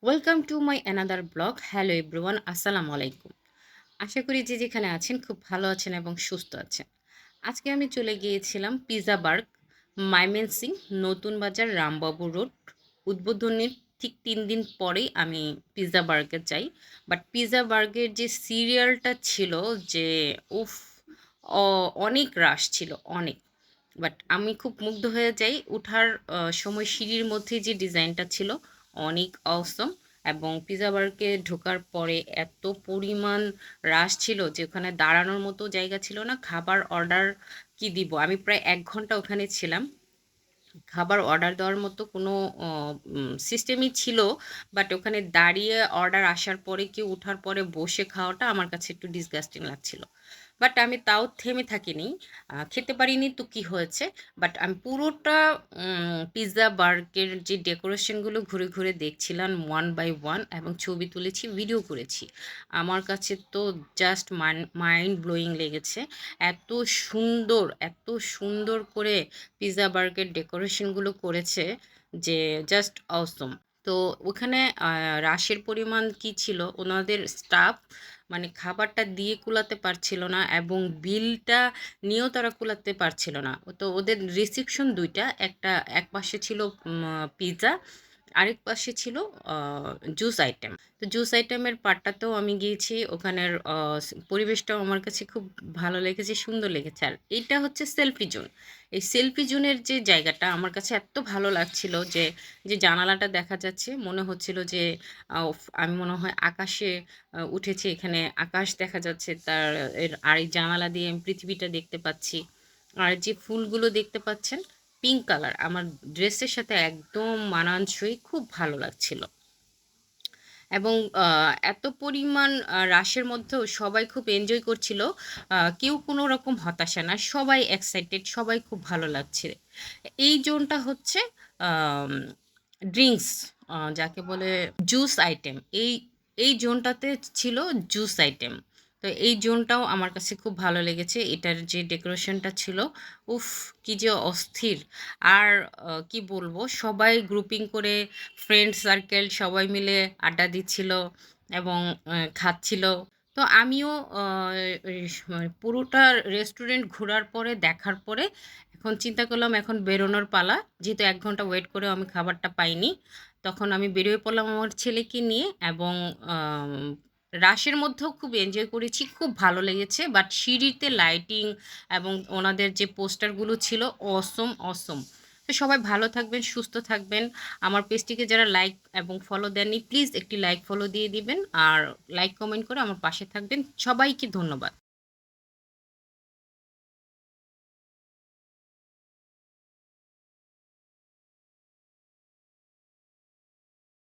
Welcome to my another blog. Hello everyone, আসসালামু আলাইকুম। আশা করি যে যেখানে আছেন খুব ভালো আছেন এবং সুস্থ আছেন। আজকে আমি চলে গিয়েছিলাম পিৎজা বার্গ, ময়মনসিং, নতুন বাজার, রামবাবু রোড। উদ্বোধনের ঠিক ৩ দিন পরেই আমি পিৎজা বার্গে যাই। বাট পিৎজা বার্গের যে সিরিয়ালটা ছিল, যে উফ, অনেক রাশ ছিল, অনেক। বাট আমি খুব মুগ্ধ হয়ে যাই উঠার সময় সিঁড়ির মধ্যে যে ডিজাইনটা ছিল, অনেক অসম। এবং পিৎজা বার্গে ঢোকার পরে এত পরিমাণ রাশ ছিল যে ওখানে দাঁড়ানোর মতো জায়গা ছিল না। খাবার অর্ডার কি দিব, আমি প্রায় ১ ঘন্টা ওখানে ছিলাম। খাবার অর্ডার দেওয়ার মতো কোনো সিস্টেমই ছিল, বাট ওখানে দাঁড়িয়ে অর্ডার আসার পরে কেউ উঠার পরে বসে খাওয়াটা আমার কাছে একটু ডিসগাস্টিং লাগছিল। বাট আমি তাও থেমে থাকিনি। খেতে পারিনি তো কি হয়েছে। বাট আমি পুরোটা পিৎজা বার্গের যে ডেকোরেশনগুলো ঘুরে ঘুরে দেখছিলাম ওয়ান বাই ওয়ান, এবং ছবি তুলেছি, ভিডিও করেছি। আমার কাছে তো জাস্ট মাইন্ড ব্লোয়িং লেগেছে। এত সুন্দর, এত সুন্দর করে পিৎজা বার্গের ডেকোরেশনগুলো করেছে যে জাস্ট অসম। তো ওখানে রাশের পরিমাণ কি ছিল, ওনাদের স্টাফ মানে খাবারটা দিয়ে কুলাতে পারছিল না, এবং বিলটা নিয়েও তারা কুলাতে পারছিল না। তো ওদের রিসিপশন দুইটা, একটা এক পাশে ছিল পিৎজা, আরেক পাশে ছিল জুস আইটেম। তো জুস আইটেমের পার্টটাতেও আমি গিয়েছি। ওখানের পরিবেশটাও আমার কাছে খুব ভালো লেগেছে, সুন্দর লেগেছে। আর এইটা হচ্ছে সেলফি জোন। এই সেলফি জোনের যে জায়গাটা আমার কাছে এত ভালো লাগছিল, যে যে জানালাটা দেখা যাচ্ছে, মনে হচ্ছিল যে আমি মনে হয় আকাশে উঠেছি। এখানে আকাশ দেখা যাচ্ছে, তার আর এই জানালা দিয়ে আমি পৃথিবীটা দেখতে পাচ্ছি। আর যে ফুলগুলো দেখতে পাচ্ছেন, পিঙ্ক কালার, আমার ড্রেসের সাথে একদম মানানসই, খুব ভালো লাগছিল। এবং এত পরিমাণ রাশের মধ্যেও সবাই খুব এনজয় করছিল। কেউ কোনো রকম হতাশা না, সবাই এক্সাইটেড, সবাই খুব ভালো লাগছে। এই জোনটা হচ্ছে ড্রিঙ্কস, যাকে বলে জুস আইটেম। এই জোনটাতে ছিল জুস আইটেম। তো এই জোনটাও আমার কাছে খুব ভালো লেগেছে। এটার যে ডেকোরেশনটা ছিল, উফ, কি যে অস্থির! আর কি বলবো, সবাই গ্রুপিং করে, ফ্রেন্ড সার্কেল সবাই মিলে আড্ডা দিচ্ছিল এবং খাচ্ছিল। তো আমিও মানে পুরোটা রেস্টুরেন্ট ঘোরার পরে, দেখার পরে এখন চিন্তা করলাম এখন বেরোনোর পালা। যেহেতু ১ ঘন্টা ওয়েট করেও আমি খাবারটা পাইনি, তখন আমি বেরিয়ে পড়লাম আমার ছেলেকে নিয়ে। এবং আম রাশের মধ্যেও খুব এনজয় করেছি, খুব ভালো লেগেছে। বাট সিঁড়িতে লাইটিং এবং ওনাদের যে পোস্টারগুলো ছিল, অসম, অসম। তো সবাই ভালো থাকবেন, সুস্থ থাকবেন। আমার পেজটিকে যারা লাইক এবং ফলো দেননি, প্লিজ একটি লাইক ফলো দিয়ে দিবেন, আর লাইক কমেন্ট করে আমার পাশে থাকবেন। সবাইকে ধন্যবাদ।